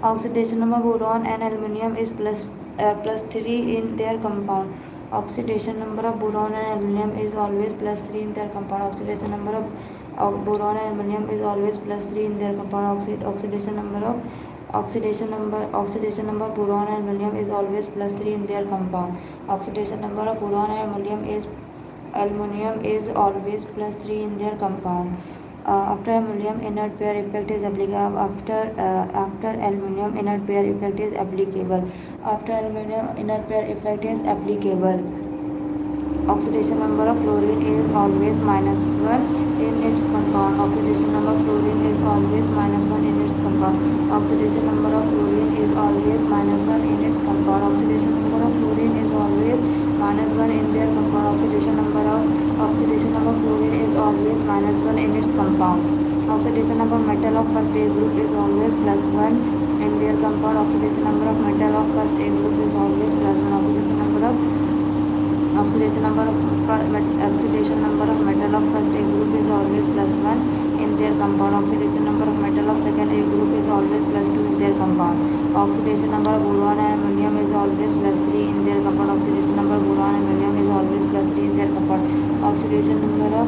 Oxidation number boron and aluminum is plus 3 in their compound. Oxidation number of boron and aluminum is always plus 3 in their compound. Oxidation number of boron and aluminum is always plus 3 in their compound. Oxidation number boron and aluminum is always plus 3 in their compound. Oxidation number of boron and aluminum is always plus 3 in their compound. After aluminum inert pair effect is applicable. After aluminum inert pair effect is applicable. After aluminum inert pair effect is applicable. Oxidation number of fluorine is always minus 1 in its compound. Oxidation number of fluorine is always minus 1 in its compound. Oxidation number of fluorine is always minus 1 in its compound. Oxidation number of fluorine is always minus 1 in their compound. Oxidation number of fluorine is always minus 1 in its compound. Oxidation number of metal of first A group is always plus 1 in their compound. Oxidation number of metal of first A group is always plus 1. Oxidation number of metal of first A group is always plus 1 in their compound. Oxidation number of metal of second A group is always plus 2 in their compound. Oxidation number of boron and aluminum is always plus 3 in their compound. Oxidation number of boron and aluminum is always plus 3 in their compound. Oxidation number of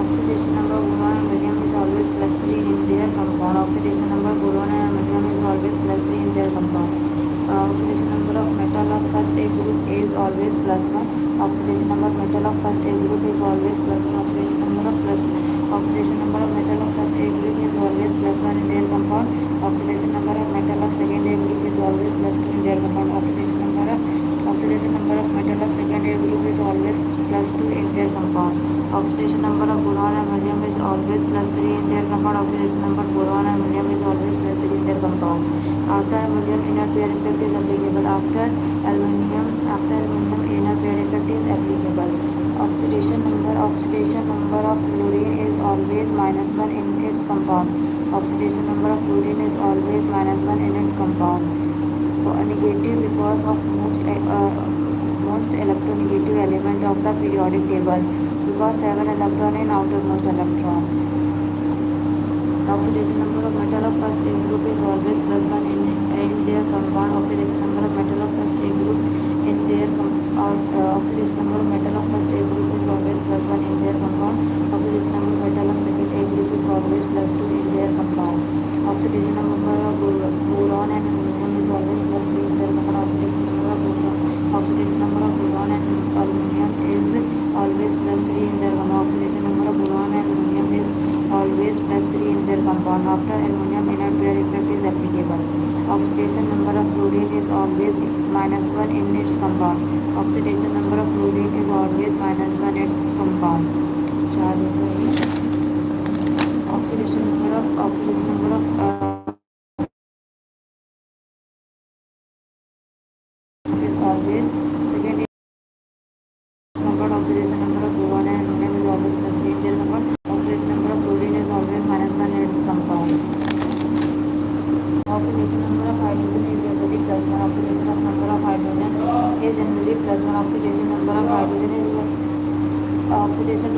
Oxidation number of boron and aluminum is always plus 3 in their compound. Oxidation number of boron and aluminum is always plus 3 in their compound. Oxidation number of metal of first A group is always plus 1. Oxidation number of metal of first A group is always plus 1. Oxidation number of metal of first A group is always plus 1 in their compound. Oxidation number of metal of second A group is always plus 2 in their compound. Oxidation number of metal of second A group is always plus 2 in their compound. Oxidation number of boron and aluminum is always plus 3 in their compound. Oxidation number of boron and aluminum is always plus 3 in their compound. After aluminum inert pair effect is applicable. After aluminum inert pair effect is applicable. Oxidation number of fluorine is always minus 1 in its compound. Oxidation number of fluorine is always minus 1 in its compound. Negative because of most electronegative element of the periodic table, because 7 electron in outermost electron. Oxidation number of metal of first A group is always plus 1 in their compound. Oxidation number of metal of first A group in their oxidation number of metal of first A group is always plus 1 in their compound. Oxidation number of metal of second A group is always plus 2 in their compound. Oxidation number of boron and aluminum is always plus 3 in their compound. Oxidation number of boron and aluminum is always plus 3 in their compound. Oxidation number of boron and aluminum is always plus 3 in their compound. After aluminum inert pair effect is applicable. Oxidation number of fluorine is always minus 1 in its compound. Oxidation number of fluorine is always minus 1 in its compound. Oxidation number of is always second compound. Oxidation number of boron and aluminum is always plus 3 in their compound. Oxidation number of fluorine is always minus 1 in its compound. Oxidation number of hydrogen is generally plus 1. Oxidation number of hydrogen is generally plus 1. Oxidation number of hydrogen is oxidation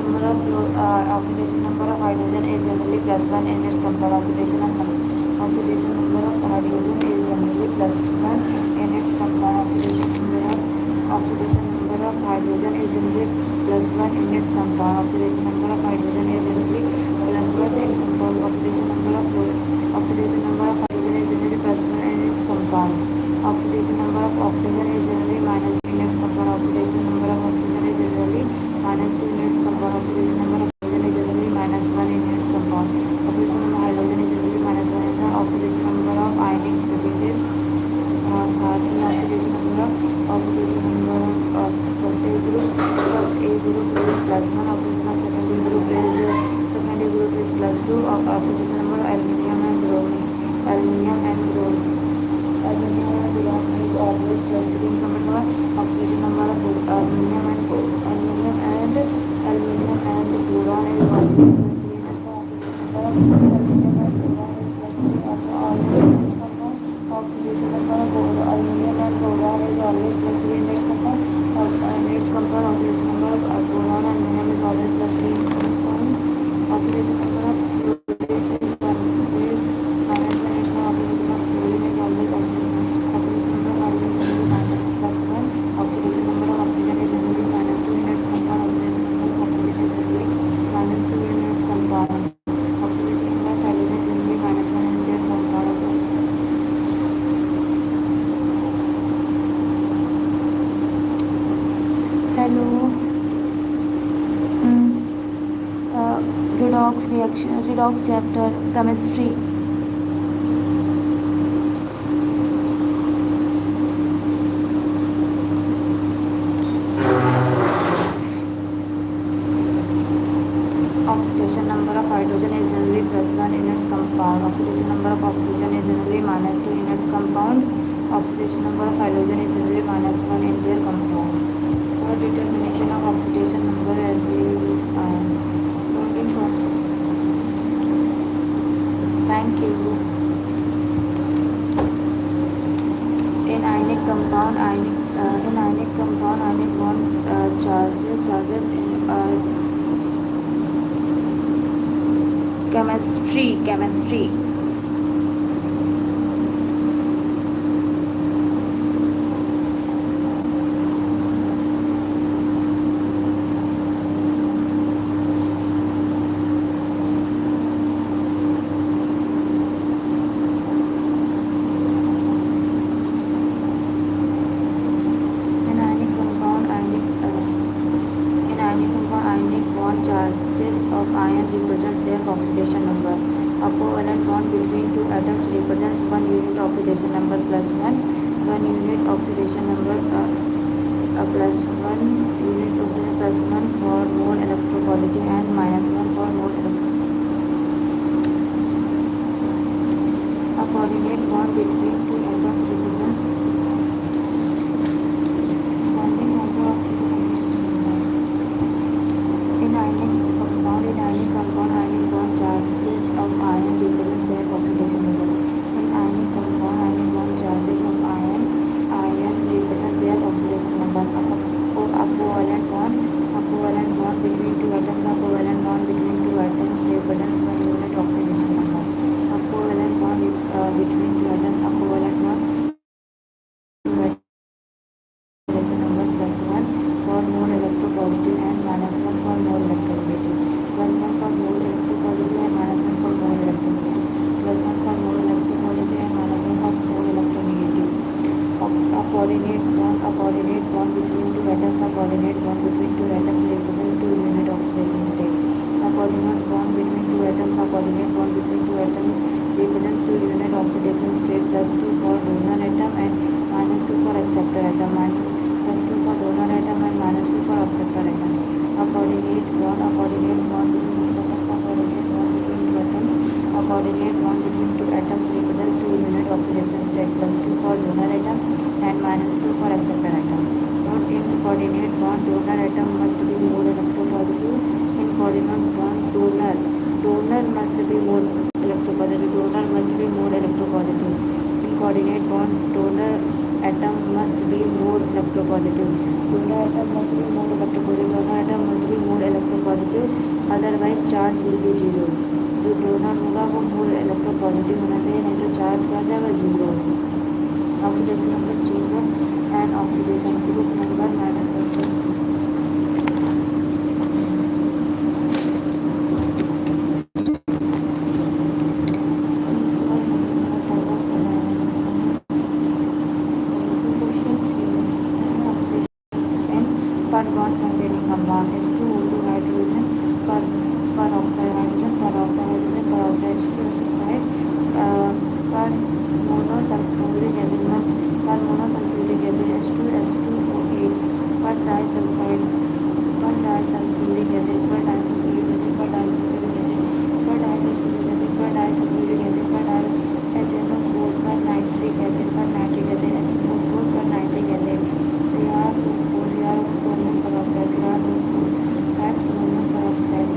number of hydrogen is generally plus 1 in its compound. Oxidation number of hydrogen is generally plus 1 in its compound. Oxidation number of hydrogen is generally plus 1 in its compound. Oxidation number of hydrogen is generally plus 1 in compound. Oxidation number of hydrogen is generally plus 1 in its compound. Oxidation number of oxygen is generally minus 2 in its compound. Oxidation number of oxygen is generally minus 2 in its compound. Oxidation number of hydrogen is generally minus 1 in its compound. Oxidation number of hydrogen is generally minus 1 in the oxidation number of ionic species is साथ ही oxidation number of first A group is plus 1. Oxidation of second A group is plus 2. Oxidation number of aluminum and bromine is always plus 3 in common. Oxidation number of aluminum and boron is Oxidation number of aluminum and boron is always plus 3 in its compound. Its compound oxidation number of boron and aluminum is always plus 3 in its compound. Oxidation number of fluorine is always minus 1. Its oxidation of fluorine is always oxidation number of iron is minus plus 1. Oxidation number of oxygen is generally minus 2 in its compound. Oxidation number of oxygen is generally minus 2 in its compound. Oxidation number of hydrogen is generally minus 1 in their compound. Hello. Redox reaction, redox chapter, chemistry. Oxidation number of hydrogen is generally plus 1 in its compound. Oxidation number of oxygen is generally minus 2 in its compound. Oxidation number of hydrogen is generally minus 1 in their compound. For determination of oxidation number as we use iron. Thank you. In ionic compound, ionic bond charges in chemistry. Ionic bond charges of ion represents their oxidation number. A covalent bond between two atoms represents 1 unit oxidation number plus 1. 1 unit oxidation number plus 1 unit oxidation plus 1 for more electropositive and minus 1 for more A coordinate bond between two atoms represents ionic compound, ionic bond charges of iron represents their oxidation number. In ionic compound, ionic bond charges of iron represent their oxidation number. A covalent bond between two atoms, represents 1 unit oxidation number. A covalent bond between two atoms, oxidation number plus 1 for more electropositive and minus 1 for more electronegative. Plus 1 for more electropositive and minus 1 for more electronegative. Plus 1 for more electropositive and minus 1 for more electronegative. A coordinate bond between two atoms, represents 2 unit oxidation state. A coordinate bond between two atoms, represents 2 unit oxidation state. Plus 2 for donor atom and minus 2 for acceptor atom. Plus 2 for donor atom and minus 2 for acceptor atom. A coordinate bond between two atoms, represents 2 unit oxidation state. Plus 2 for donor atom and minus 2 for acceptor atom. Note, in coordinate bond, donor atom must be more electropositive. In coordinate bond, donor must be more electropositive. In coordinate bond, donor atom must be more electropositive. Otherwise charge will be 0. जो donor होगा वो more electropositive होना चाहिए, नहीं तो charge क्या जाएगा 0. Oxidation number 0 and oxidation group number -1. Per bond containing compound is 2O2 hydrogen per oxide hydrogen per oxide sulfide per monosulfuric acid H2SO8 per disulfuric acid per HNO4 per nitric acid HNO4 per nitric acid CR2 per ammonium peroxide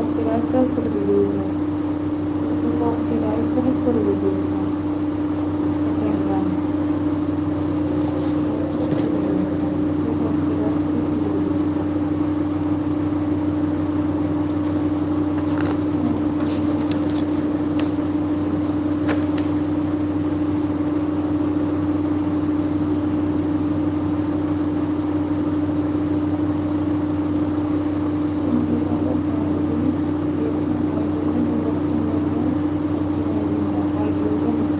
oxidized कर could reduce है, इसको oxidize कर could reduce है. Second one, इसको oxidize कर could reduce है. Hydrogen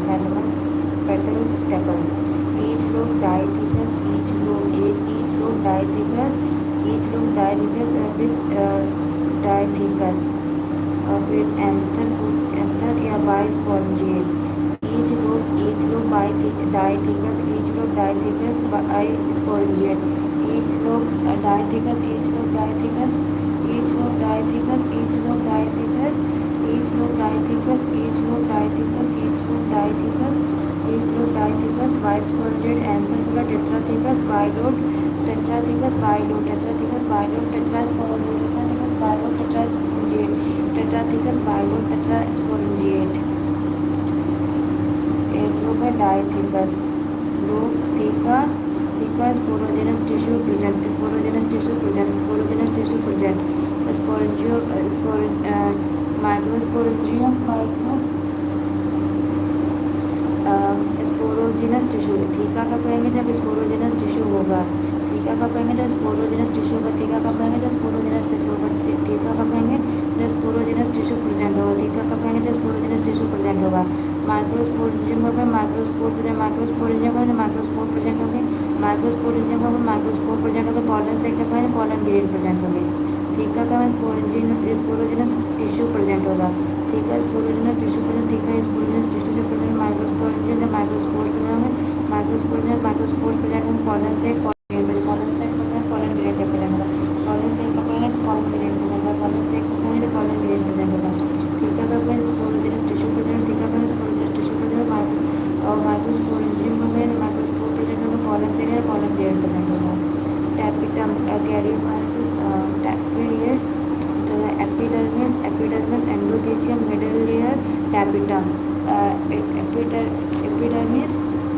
thalamus, petals, tepals. Each lobe diathecus, diathecus with anther या bispongiate. Each lobe diathecus bispongiate. Each lobe diathecus, each lobe diathecus, each lobe diathecus, each lobe diathecus, each lobe diathecus, each lobe diathecus, each lobe diathecus, each lobe diathecus, bispongiate, anther tetrathecus, bilobe, tetrathecus, bilobe, tetrathecus, bilobe, tetraspongiate, tetrathecus, bilobe, tetraspongiate, tetrathecus, bilobe, tetraspongiate. Lobe diathecus. Lobe theca, theca sporogenous tissue present, sporogenous tissue present, sporogenous tissue present. Sporangio, microsporangium, sporogenous tissue. Theca कब कहेंगे जब sporogenous tissue होगा. Theca कब कहेंगे जब sporogenous tissue होगा. Theca कब कहेंगे जब स्पोरोजिनस टिश्यू होगा. थीका कब कहेंगे जब स्पोरोजिनस टिश्यू प्रेजेंट होगा. थीका कब कहेंगे जब स्पोरोजिनस टिश्यू प्रेजेंट होगा. माइक्रोस्पोरेंजियम होगा, माइक्रोस्पोर प्रेजेंट, माइक्रोस्पोरेंजियम होगा, माइक्रोस्पोर प्रेजेंट होंगे, माइक्रोस्पोरेंजियम होगा, माइक्रोस्पोर प्रेजेंट होगा, पॉलन सेक्टर का पॉलन ग्रेन प्रेजेंट होंगे. थीका का स्पोरोजिनस टिश्यू प्रेजेंट होगा. Theca sporogenous tissue present, theca sporogenous tissue से प्रेजेंट, माइक्रोस्पोरेंजियम जब माइक्रोस्पोर्स प्रेजेंट होंगे, माइक्रोस्पोरेंजियम माइक्रोस्पोर्स प्रेजेंट होंगे, पॉलन सेक पॉलन सेक पॉलन ग्रेन प्रेजेंट होगा. पॉलन सेक का प्रेजेंट पॉलन ग्रेन प्रेजेंट होगा. पॉलन सेक का प्रेजेंट पॉलन ग्रेन प्रेजेंट होगा. Theca का present sporogenous tissue present, theca का स्पोरोजिनस टिश्यू प्रेजेंट, और माइक्रोस्पोरेंजियम होंगे, माइक्रोस्पोर प्रेजेंट होगा, पॉलन सेक है, पॉलन ग्रेन प्रेजेंट होगा. टैपिटम कैरियोमाइसिस epidermis, endothelium, middle layer, tapetum. Epidermis,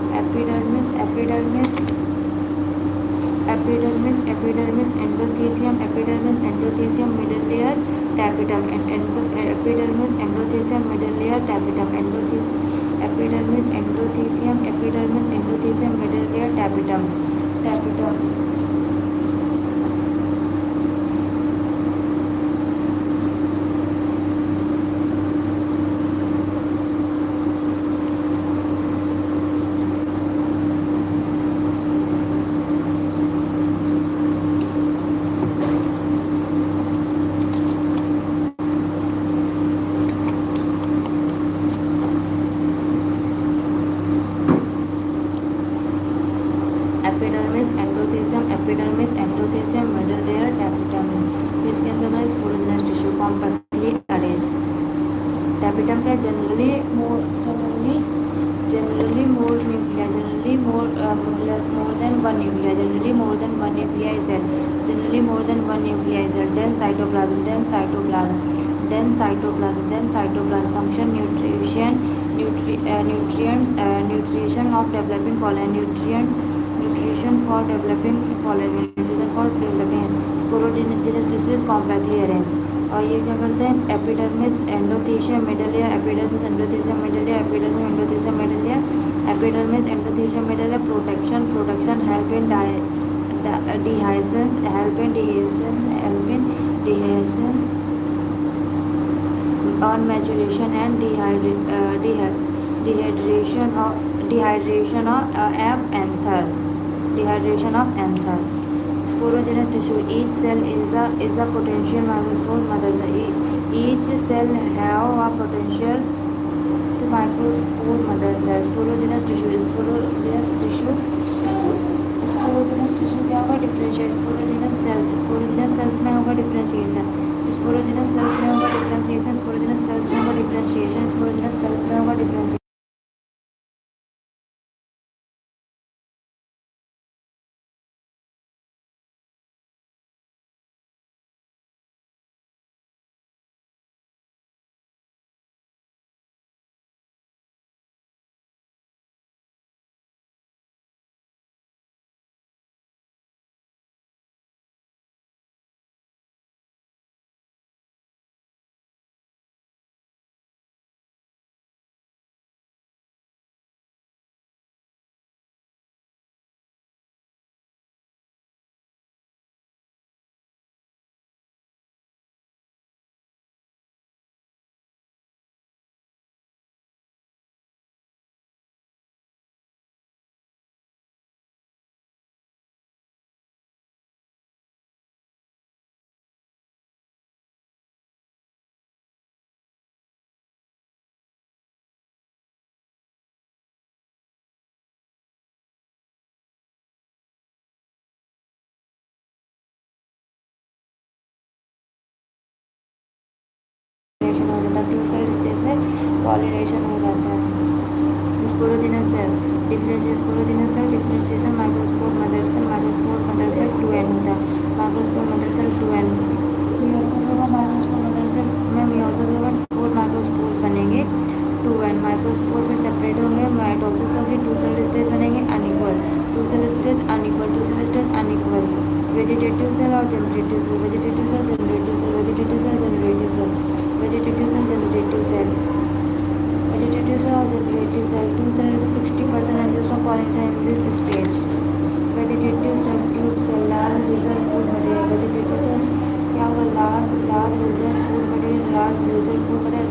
endothelium, middle layer, tapetum. Epidermis, endothelium, middle layer, tapetum. Epidermis, endothelium, middle layer, tapetum. epidermis, endothelium, middle layer, tapetum. इसके अंदर ना sporogenous tissue compactly arranged. tapetum का generally more nuclei, generally more than one nuclei, then cytoplasm, function nutrition of developing pollen, nutrition for developing pollen, sporogenous tissue is compactly arranged. और ये क्या करते हैं, epidermis, endothelium, middle layer, epidermis, endothelium, middle layer, epidermis, endothelium, middle layer, epidermis, endothelium, middle layer, protection, help in dehiscence, on maturation and dehydration of anther. Sporogenous tissue. Each cell is a potential microspore mother cell. Each cell have a potential microspore mother cell. Sporogenous tissue क्या होगा, differentiation. Sporogenous sales में होगा differentiation. Sporogenous sales में होगा differentiation. Sporogenous sales में होगा differentiation. Sporogenous sales में होगा डिफरेंशिएशन. हो जाता है, ट्यू सेल स्टेज में पॉलिनेशन हो जाता है। Sporogenous cell differentiation microspore mother cell 2n होता है, microspore mother cell 2n। Meiosis होगा, माइक्रोस्पोर मदर सेल में मियोसिस होगा, 4 माइक्रोस्पोर्स बनेंगे 2n। माइक्रोस्पोर फिर सेपरेट होंगे, माइटोसिस होगी, टू सेल स्टेज बनेंगे unequal, two cell stage unequal. Vegetative cell और generative cell, vegetative cell generative cell, vegetative cell generative cell, vegetative cell generative cell, vegetative cell और generative cell. Two cell is 60% angiosperm pollination in this stage. Vegetative cell tube cell large reserve food material, vegetative cell क्या होगा, large reserve food material, large reserve food material,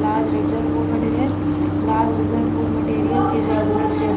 irregular shape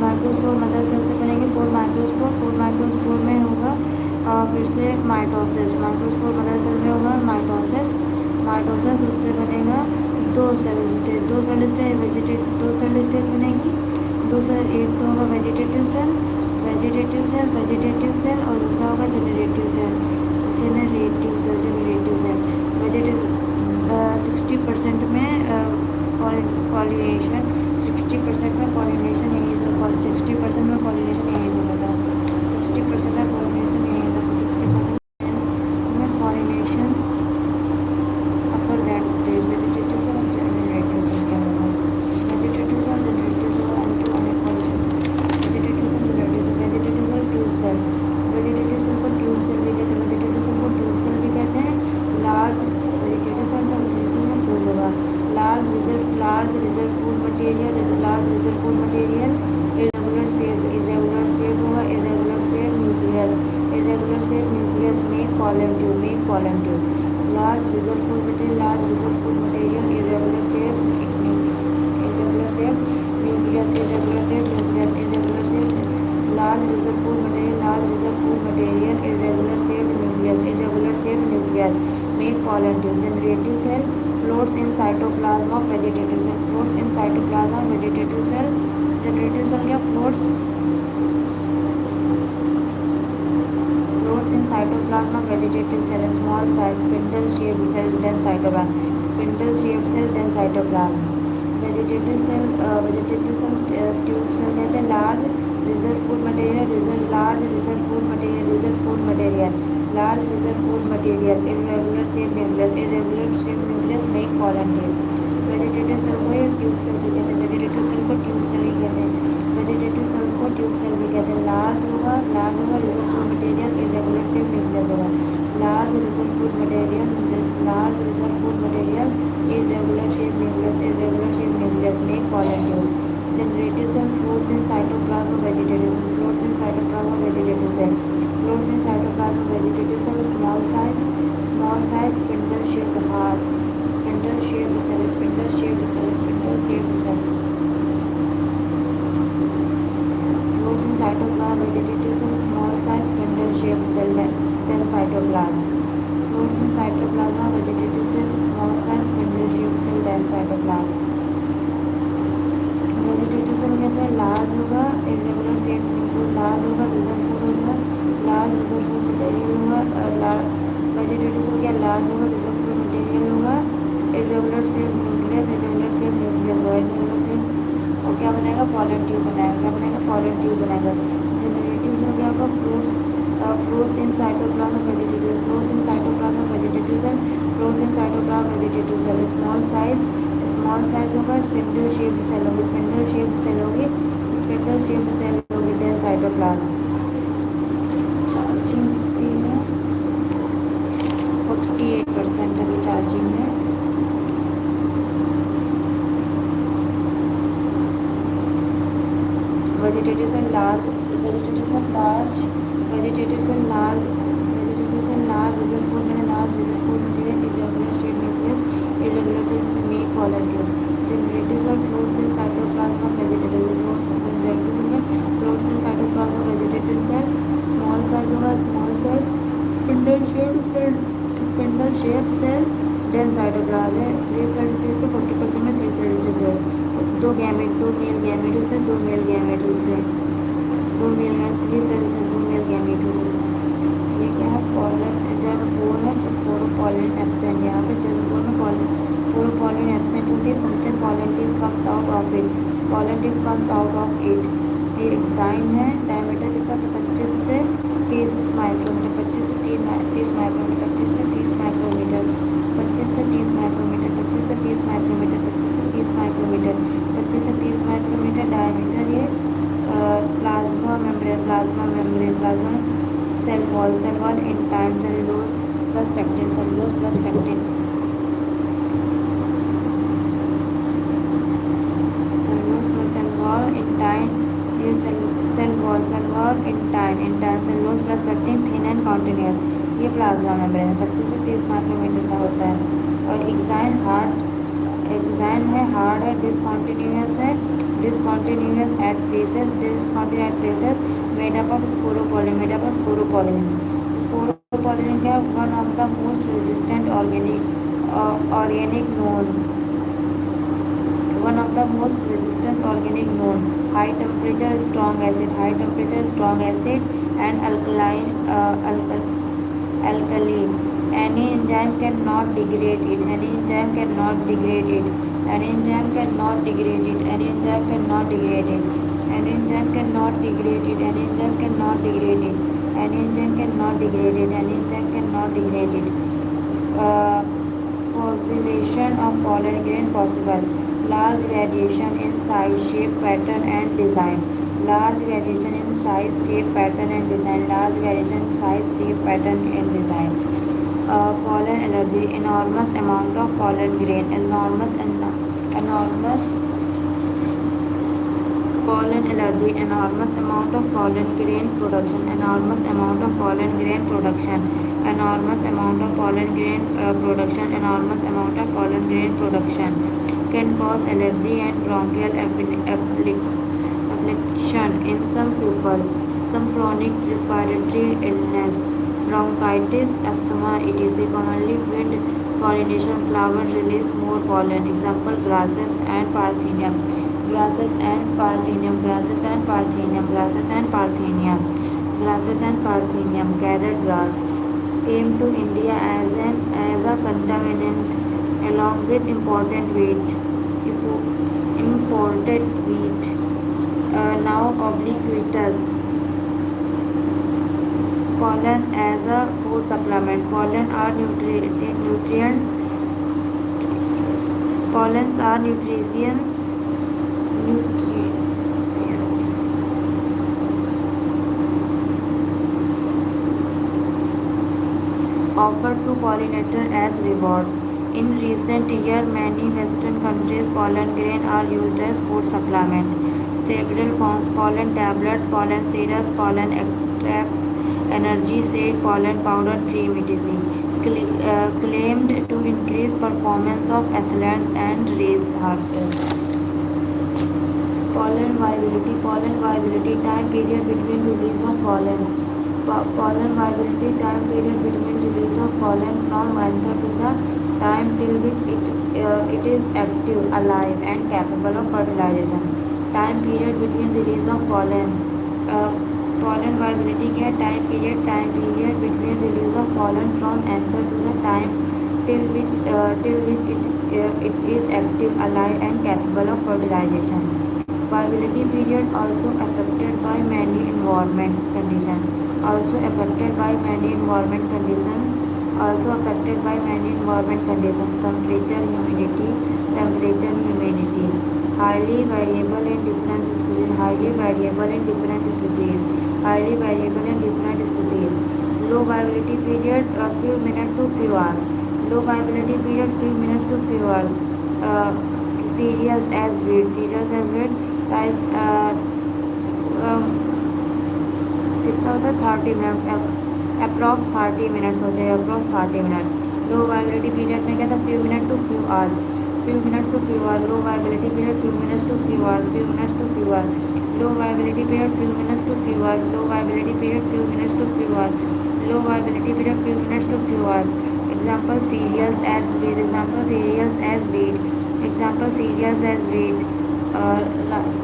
microspore mother cell से बनेंगे 4 microspore में होगा फिर से mitosis, microspore mother cell में होगा माइटोसिस उससे बनेगा दो सेल स्टेज बनेगी, दो सेल, एक तो होगा वेजिटेटिव सेल और दूसरा होगा जनरेटिव सेल। वेजिटेटिव 60% में पॉलिनेशन 60% में पॉलिनेशन यही 60% में पॉलिनेशन यही होता है, 60% में पॉलिनेशन यही होता है, 60% में pollination upper that stage vegetative cell और जनरेटिव सेल क्या होगा, vegetative cell generative cell anti unequal vegetative cell tube cell, vegetative cell को ट्यूब सेल भी कहते हैं, लार्ज वेजिटेटिव सेल तो में फूल होगा, large reserve food material, irregular shape होगा, इरेगुलर शेप न्यूक्लियस में column tube, large reserve food material, irregular shape nucleus, large reserve food material, irregular shape nucleus में column tube. Generative cell floats in cytoplasm of vegetative cell, vegetative cell, generative cell क्या floats in cytoplasm of vegetative cell, small size spindle shaped cell then cytoplasm, vegetative cell tube cell कहते हैं, large reserve food material, irregular shape nucleus make pollen tube। Vegetative cell को tube cell भी कहते हैं, vegetative cell को tube cell भी कहते हैं, लार्ज होगा reserve food material, irregular shape nucleus होगा, large reserve food material, irregular shape nucleus make pollen tube। Generative cell floats in cytoplasm of vegetative cell, small size spindle shaped heart, spindle shaped cell, floats in cytoplasm vegetative cell, small size spindle shaped cell then cytoplasm, floats in cytoplasm vegetative cell, small size spindle shaped cell then cytoplasm। Vegetative cell कैसे large होगा, irregular shape large होगा, reserve food material होगा, vegetative cell क्या large होगा, reserve food material होगा, irregular shape nucleus होगा, वो क्या बनाएगा, पॉलन ट्यूब बनाएगा। क्या बनाएगा, पॉलन ट्यूब बनाएगा। जनरेटिव्स हो गया आपका fruits in cytoplasm vegetative, fruits in cytoplasm vegetative cell, fruits in cytoplasm vegetative cell. Small size होगा, स्पिंडल शेप्ड सेल होगी, स्पिंडल शेप्ड सेल होगी, स्पिंडल शेप्ड सेल होगी देन साइटोप्लाज्म। चार्जिंग कितनी है, 48% अभी चार्जिंग है। Vegetative cell large, vegetative cell large, vegetative cell large, vegetative cell large reserve food में large reserve food material irregular shape nucleus, irregular shape में make pollen tube. Generative cell fruits in cytoplasm vegetative fruits, generative cell में fruits in cytoplasm vegetative cell, small size होगा, small size, spindle shape cell, spindle shape cell then cytoplasm है। 3 cell stage पे 40% में 3 cell stage है। दो gamete, दो male gamete होते हैं, दो मेल गैमेट होते हैं, दो मेल गैमेट, 3 सेल से 2 मेल गैमेट होते हैं। ये क्या है, पॉलन, जब बोर है तो पोरोपॉलन एब्सेंट, यहाँ पे जब बोर में पोरोपॉलन एब्सेंट होती है, function pollen tip comes out of it, pollen tip comes out of it. ये एक्साइन है, डायमीटर कितना, तो 25 से 30 माइक्रोमीटर, 25 से 30 माइक्रोमीटर, 25 से 30 माइक्रोमीटर, 25 से 30 माइक्रोमीटर, 25 से 30 माइक्रोमीटर, 25 से 30 माइक्रोमीटर, 25 से 30 माइक्रोमीटर डायमीटर। ये plasma membrane, plasma cell wall intine, cellulose plus pectin, cellulose plus pectin, cellulose plus cell wall intine. ये cell wall intine, cellulose plus pectin, thin and continuous. ये plasma membrane 25 से 30 micrometer का होता है। और exine है, hard है, discontinuous है, discontinuous at places, made up of sporopollenin, sporopollenin क्या, one of the most resistant organic known, one of the most resistant organic known. High temperature strong acid, and alkaline. Any enzyme cannot degrade it, any enzyme cannot degrade it, any enzyme cannot degrade it, any enzyme cannot degrade it, any enzyme cannot degrade it, any enzyme cannot degrade it, any enzyme cannot degrade it, any enzyme cannot degrade it. Fossilization of pollen grain possible. Large variation in size, shape, pattern and design. Large variation in size, shape, pattern and design. Large variation in size, shape, pattern and design. Pollen allergy. Enormous amount of pollen grain. Enormous pollen allergy. Enormous amount of pollen grain production. Enormous amount of pollen grain production. Enormous amount of pollen grain production. Enormous amount of pollen grain production can cause allergy and bronchial affliction in some people, some chronic respiratory illness, bronchitis, asthma, etc. Commonly wind pollination, flowers release more pollen. Example, grasses and parthenium, grasses and parthenium, grasses and parthenium, grasses and parthenium, grasses and parthenium. Gathered grass came to India as a contaminant along with imported wheat. Now ubiquitous. Pollen as a food supplement. Pollen are nutrients. Pollens are nutrients. Offered to pollinator as rewards. In recent years, many Western countries, pollen grain are used as food supplement. Several forms: pollen tablets, pollen syrups, pollen extracts, energy shake, pollen powder, cream, etc. Claimed to increase performance of athletes and race horses. Pollen viability, time period between release of pollen. Pollen viability, time period between release of pollen from anther to the time till which it is active, alive and capable of fertilization. Time period between release of pollen. Pollen viability क्या, time period between release of pollen from anther to the time till which it is active, alive and capable of fertilization. Viability period also affected by many environment conditions. Also affected by many environment conditions. Also affected by many environment conditions. Temperature, humidity. Temperature, humidity. Highly variable in different species. Highly variable in different species. Highly variable in different species. Low viability period, a few minutes to few hours. Low viability period, few minutes to few hours. Uh, Serious as weight. Serious as weight. Price कितना होता है 30 minute approx 30 minutes होते हैं approx 30 minute low viability period में क्या था few minute to few hours few minutes to few hours low viability period few minutes to few hours few minutes to few hours low viability period few minutes to few hours low viability period few minutes to few hours low viability period few minutes to few hours example serious as wet example serious as wet example serious as wet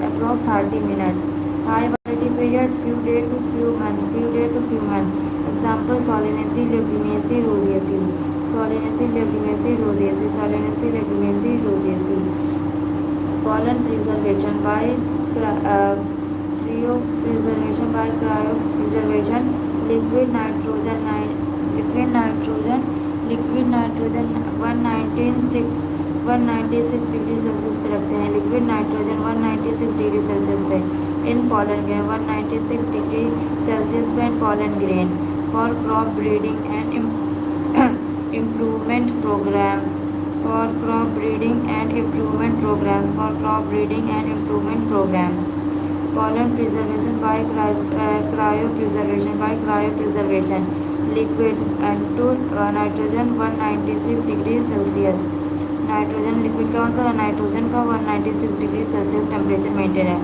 approx 30 minute high validity period few day to few months few day to few months example solanaceae leguminaceae rosaceae solanaceae leguminaceae rosaceae solanaceae leguminaceae rosaceae pollen preservation by cryopreservation by cryopreservation liquid nitrogen liquid nitrogen 196 degree Celsius पे रखते हैं liquid nitrogen 196 degree Celsius पे इन pollen grain 196 degree Celsius पे इन pollen grain for crop breeding and improvement programs for crop breeding and improvement programs for crop breeding and improvement programs pollen preservation by cryopreservation liquid to nitrogen 196 degree Celsius nitrogen liquid का कौन सा nitrogen का 196 degree Celsius temperature maintain है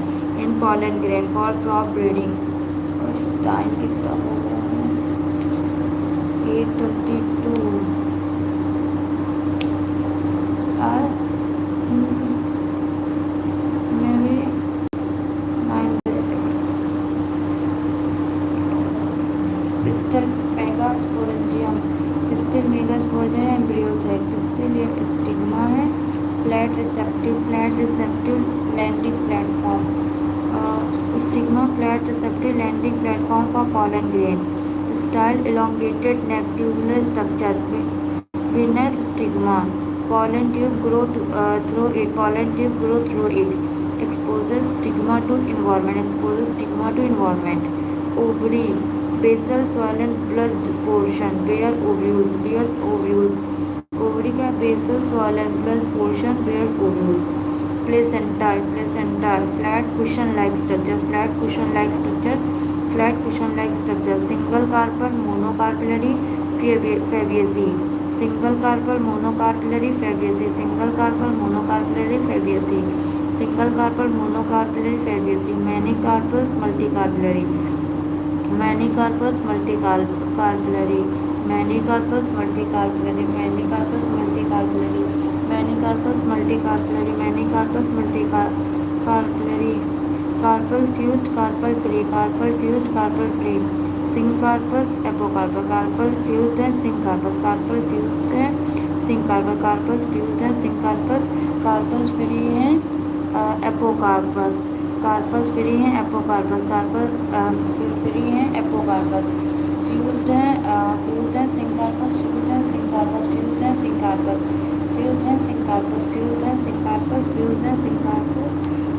इन pollen grain for crop breeding time कितना हो गया है 8:22 मैं भी 9 बजे तक pistil megasporangium pistil megasporangium embryo sac pistil ये स्टिग्मा है flat receptive landing platform stigma flat receptive landing platform for pollen grain style elongated neck tubular structure beneath stigma pollen tube grow through it exposes stigma to environment ovary basal swollen blessed portion bears ovules ovary का basal swollen blessed portion bears ovules placenta flat cushion like structure single carpal monocarpellary fabaceae single carpal monocarpellary fabaceae manycarpals multicarpellary carpal fused carpal free syncarpus apocarpus carpal fused and syncarpus carpal fused है syncarpus fused है syncarpus carpals free है apocarpus carpals free है apocarpus fused है syncarpus fused है syncarpus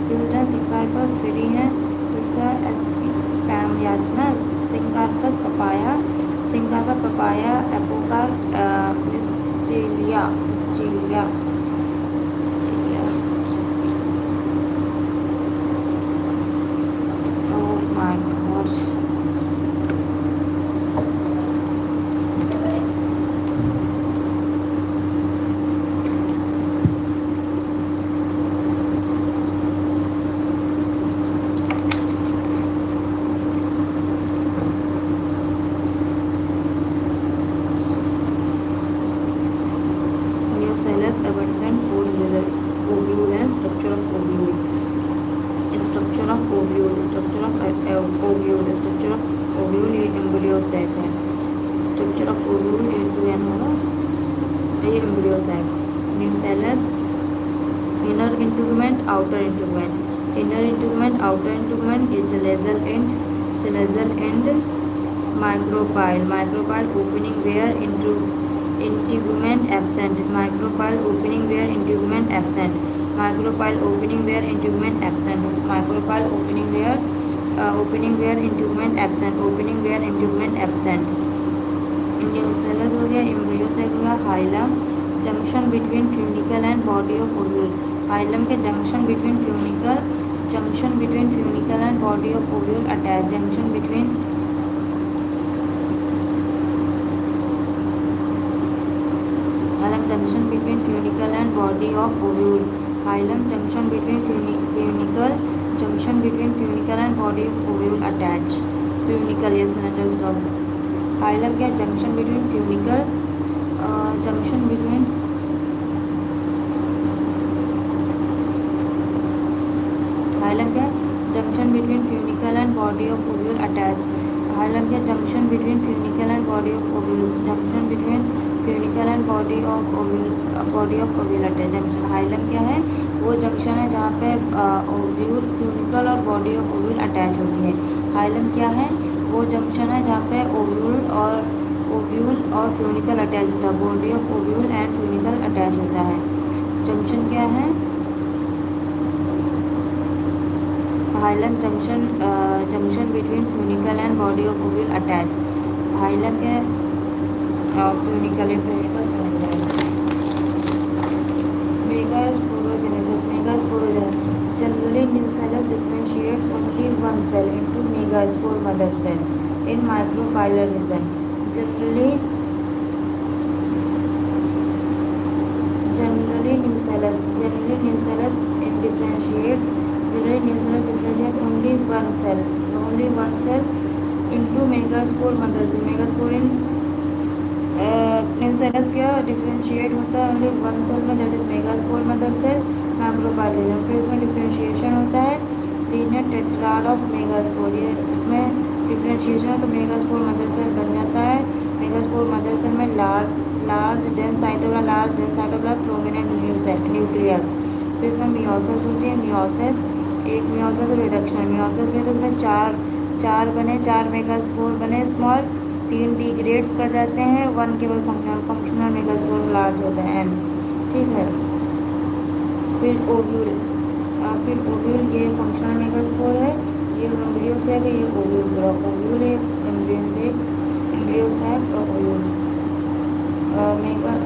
free है तो इसका spam याद ना syncarpus papaya apocar Mistelia oh my god abundant food ovule and structure of ovule ये एम्ब्रियोसैक है स्ट्रक्चर ऑफ ओव्यूल A-N होगा ये embryo sac nucellus inner integument outer integument inner integument, outer integument, chalazal end, micropyle. Micropyle opening where integument absent. Micropyle opening where integument absent. Micropyle opening where integument absent. Micropyle opening where integument absent. Opening where integument absent. Nucellus हो गया, embryo sac हो गया, hilum junction between funicle and body of ovule. Hilum के junction between funicle and body of ovule attach. Junction between hilum junction between funicle and body of ovule. Hilum junction between funicle and body of ovule attach. Funicle ये सेनेटल stalk. Hilum क्या junction between funicle junction between hilum क्या junction between funicle and body of ovule attach. Hilum क्या junction between funicle and body of ovule. Junction between funicle and body of ovule attach. Junction hilum क्या है वो junction है जहाँ पे ovule funicle और body of ovule attach होती है। हाइलम क्या है वो जंक्शन है जहाँ पे ओव्यूल और फ्यूनिकल अटैच होता है। Body of ovule and funicle attach होता है। जंक्शन क्या है hilum junction between funicle and body of ovule attach. Hilum के funicle megasporogenesis. Generally, nucellus differentiates only one cell into megaspore mother cell in micropylar region. Generally nucellus differentiates only one cell into megaspore mother cell. Megaspore in nucellus क्या differentiate होता है only one cell में, that is megaspore mother cell micropylar region. फिर इसमें differentiation होता है linear tetrad of megaspore. ये इसमें डिफ्रेंशिएशन है तो मेगास्पोर मदर सेल बन जाता है। मेगास्पोर मदर सेल में large dense cytoplasm prominent nucleus. फिर इसमें मियोसिस होती है। Meiosis reduction. मियोसिस में तो इसमें चार मेगास्पोर बने स्मॉल, 3 डिग्रेड्स कर जाते हैं, 1 केवल फंक्शनल मेगास्पोर लार्ज होता है एम। ठीक है। फिर ओव्यूल ये फंक्शनल मेगास्पोर है, ये एम्ब्रियोसैक है, ये ओव्यूल ब्लॉक। ओव्यूल है एम्ब्रियोसैक और ovule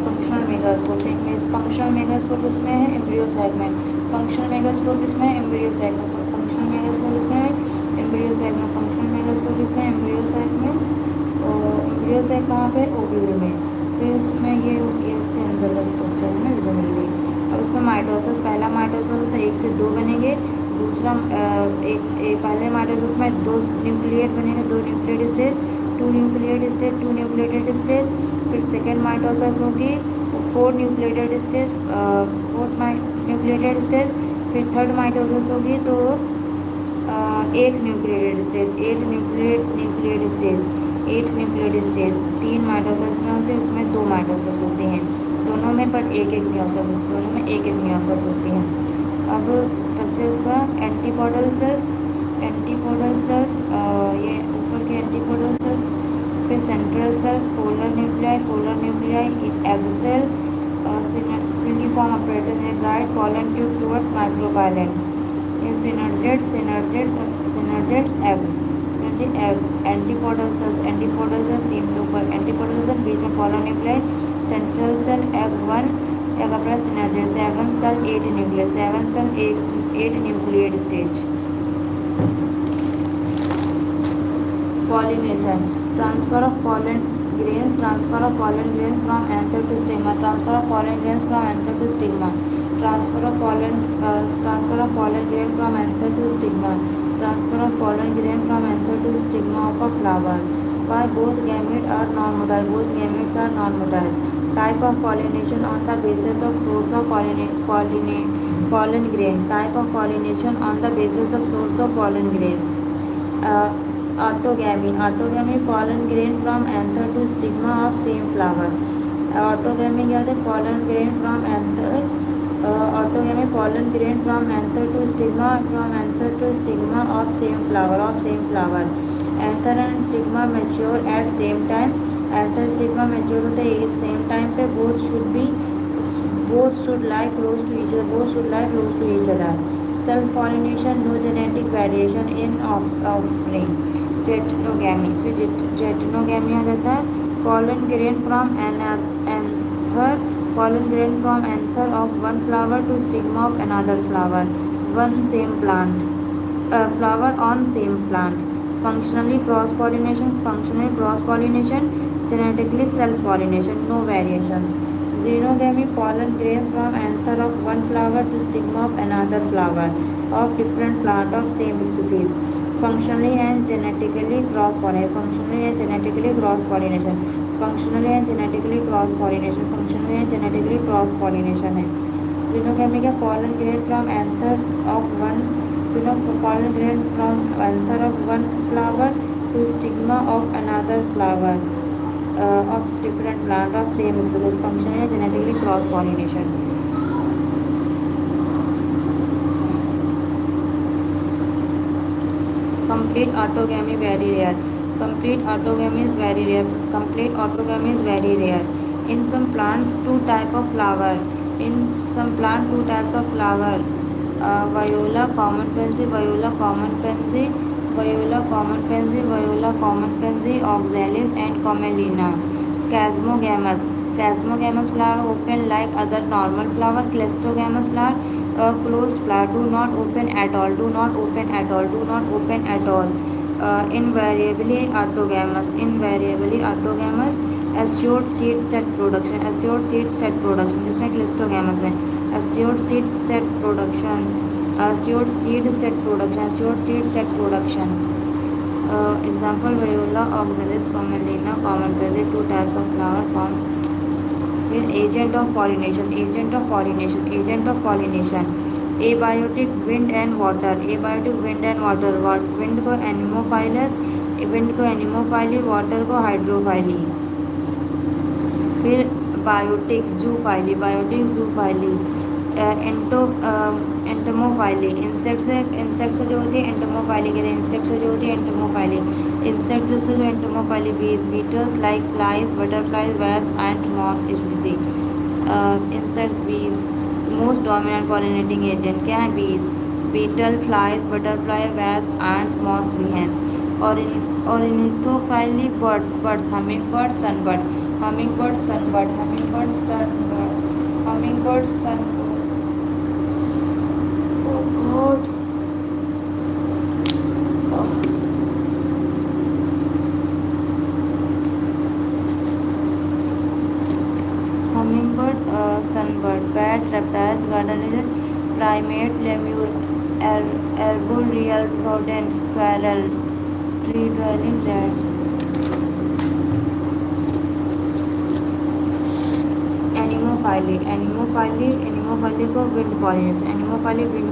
functional megaspore. Functional megaspore किसमें है एम्ब्रियोसैक में। फंक्शनल मेगास्पोर किसमें है एम्ब्रियोसैक में। फंक्शनल मेगास्पोर किसमें है एम्ब्रियोसैक में। फंक्शनल मेगास्पोर किसमें एम्ब्रियोसैक में। और एम्ब्रियोसैक कहाँ पे ओव्यूल में। फिर इसमें ये उसके अंदर का स्ट्रक्चर है ना जो मिल गई। अब इसमें माइटोसिस, पहला माइटोसिस होता है 1 से 2 बनेंगे। दूसरा पहले माइटोसिस में 2 न्यूक्लिएट बनेंगे, 2 न्यूक्लिएट स्टेज, 2 न्यूक्लिएटेड स्टेज। फिर सेकेंड माइटोसिस होगी तो 4 nucleated stage, 4th nucleated stage. फिर थर्ड माइटोसिस होगी तो 8 nucleated stage, 8 nucleated stage. 3 mitosis में होते हैं, उसमें 2 माइटोसिस होती हैं दोनों में, पर एक मियोसिस होती है। अब स्ट्रक्चर्स का एंटीपोडल सेल्स, ये ऊपर के एंटीपोडल सेल्स। फिर central cells, polar nuclei, egg cell, filiform apparatus है guide, pollen tube towards micropyle. ये सिनर्जेट्स एग एंटीपोडल सेल्स 3 के ऊपर एंटीपोडल सेल, बीच में polar nuclei, central cell egg 1 egg अपना synergid, 7 cell 8 nucleate stage. Pollination, transfer of pollen grains from anther to stigma, transfer of pollen grains from anther to stigma, transfer of pollen grain from anther to stigma, transfer of pollen grain from anther to stigma of a flower. Why both gametes are non-motile. Type of pollination on the basis of source of pollen grain. Type of pollination on the basis of source of pollen grains. Autogamy, pollen grain from anther to stigma of same flower. Autogamy क्या है pollen grain from anther Autogamy, pollen grain from anther to stigma of same flower. Anther and stigma mature at same time. Anther stigma mature होते हैं same time पे. Both should lie close to each other. Self pollination, no genetic variation in offspring. Jetinogamy. फिर jetinogamy आ जाता है. Pollen grain from anther of one flower to stigma of another flower. Flower on same plant. Functionally cross pollination. Genetically self pollination, no variations. Xenogamy, pollen grains from anther of one flower to stigma of another flower of different plant of same species. Functionally and genetically cross pollination है. Xenogamy का pollen grain from anther of one flower to stigma of another flower of different plant of same species. Functionally and genetically cross pollination. Complete autogamy very rare. Complete autogamy is very rare. In some plants, two types of flower. Viola common pansy, oxalis and camelina. Chasmogamous flower open like other normal flower. Cleistogamous flower, closed flower, do not open at all. Invariably autogamous. Assured seed set production. इसमें cleistogamous में assured seed set production. Example, Viola, oxalis, camelina, common pansy, two types of flower found. Agent of pollination. Abiotic, wind and water. Wind को anemophily, water को hydrophily. फिर biotic जूफाइली. एंटोमोफाइली. Insect से जो होती है एंटोमोफाइली कहते हैं. इंसेक्ट से जो entomophily. Beetles like flies, butterflies, wasp and moth species. Insect bees most dominant pollinating agent क्या है? Bees. Beetle, flies, butterfly, wasp and moth भी हैं. Ornithophily birds, hummingbird, sunbird. Hummingbird, sunbird. Oh God. Hummingbird, sunbird. Bat, reptiles, garden lizard, primate, lemur, arboreal rodent, squirrel, tree dwelling rats. एनिमोफाइली को wind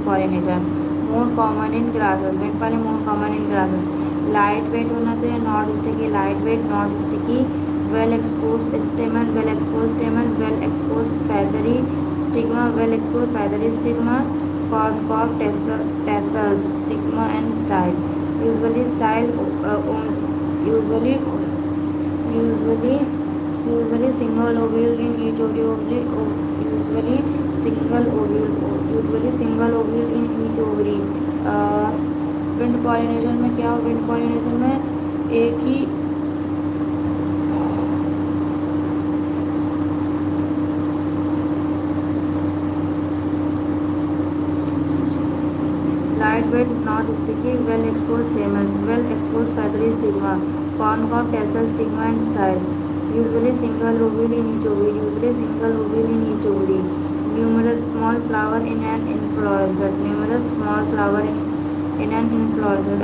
pollination. More common in grasses. Light weight होना चाहिए. Not sticky. Well expose स्टेमन, well expose feathery stigma, corn tassels, stigma and style. Usually single ovule in each ovary. Wind pollination में क्या हो? Wind pollination में एक ही lightweight, not sticky, well exposed stamens, well exposed feathery stigma, corn-cob tassel, stigma and style. Usually single ovule in each ovary. Numerous small flower in an inflorescence.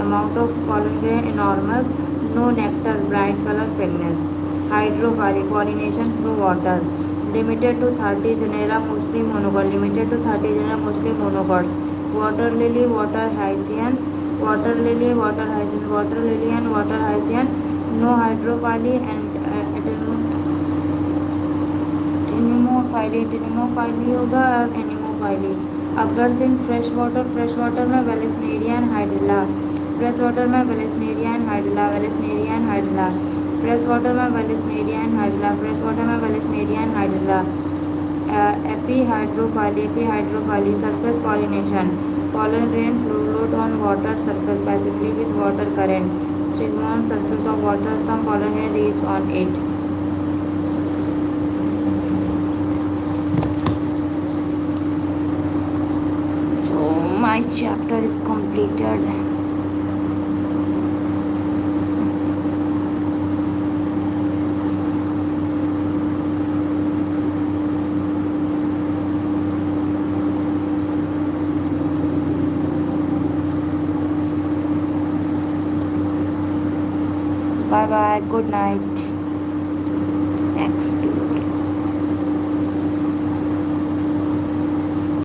Amount of pollen grain enormous. No nectar, bright color, fairness. Hydrophyry, pollination through water. Limited to 30 genera, mostly monocots. Water lily, water hyacinth. No hydrophyry and एनिमोफाइली होगा और हाइड्रोफाइली. occurs in fresh water में Vallisnerian hydrilla. Fresh water में Vallisnerian hydrilla. Fresh water में Vallisnerian hydrilla. Epihydrophyly. Surface pollination. Pollen grain float on water surface passively with water current. Stream on surface of water. Some pollen grain reach on it. So my chapter is completed. Bye bye. Good night. Next.